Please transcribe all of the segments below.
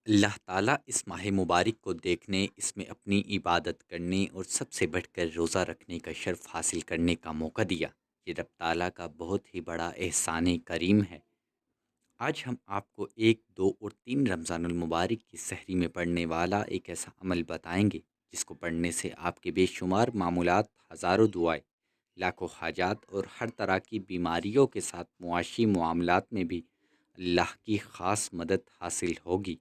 اللہ تعالیٰ اس ماہ مبارک کو دیکھنے، اس میں اپنی عبادت کرنے اور سب سے بڑھ کر روزہ رکھنے کا شرف حاصل کرنے کا موقع دیا۔ یہ رب تعالیٰ کا بہت ہی بڑا احسان کریم ہے۔ آج ہم آپ کو 1، 2 اور 3 رمضان المبارک کی سحری میں پڑھنے والا ایک ایسا عمل بتائیں گے جس کو پڑھنے سے آپ کے بے شمار معمولات، ہزاروں دعائیں، لاکھوں حاجات اور ہر طرح کی بیماریوں کے ساتھ معاشی معاملات میں بھی اللہ کی خاص مدد حاصل ہوگی۔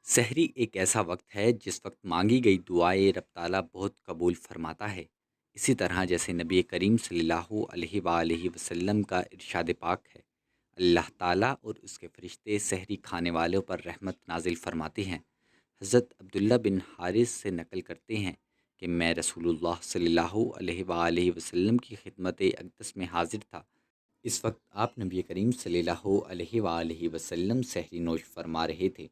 سحری ایک ایسا وقت ہے جس وقت مانگی گئی دعائیں رب تعالیٰ بہت قبول فرماتا ہے۔ اسی طرح جیسے نبی کریم صلی اللہ علیہ وآلہ وسلم کا ارشاد پاک ہے، اللہ تعالیٰ اور اس کے فرشتے سحری کھانے والوں پر رحمت نازل فرماتے ہیں۔ حضرت عبداللہ بن حارث سے نقل کرتے ہیں کہ میں رسول اللہ صلی اللہ علیہ وآلہ وسلم کی خدمت اقدس میں حاضر تھا۔ اس وقت آپ نبی کریم صلی اللہ علیہ وآلہ وسلم سحری نوش فرما رہے تھے۔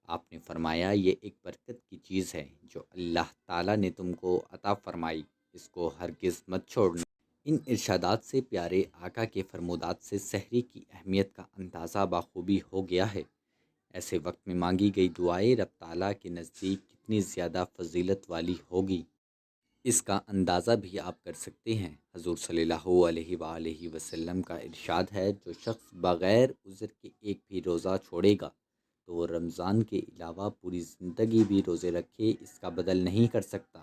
آپ نے فرمایا، یہ ایک برکت کی چیز ہے جو اللہ تعالیٰ نے تم کو عطا فرمائی، اس کو ہرگز مت چھوڑنا۔ ان ارشادات سے پیارے آقا کے فرمودات سے سحری کی اہمیت کا اندازہ بخوبی ہو گیا ہے۔ ایسے وقت میں مانگی گئی دعائیں رب تعالیٰ کے نزدیک کتنی زیادہ فضیلت والی ہوگی، اس کا اندازہ بھی آپ کر سکتے ہیں۔ حضور صلی اللہ علیہ وآلہ وسلم کا ارشاد ہے، جو شخص بغیر عذر کے ایک بھی روزہ چھوڑے گا تو وہ رمضان کے علاوہ پوری زندگی بھی روزے رکھے اس کا بدل نہیں کر سکتا۔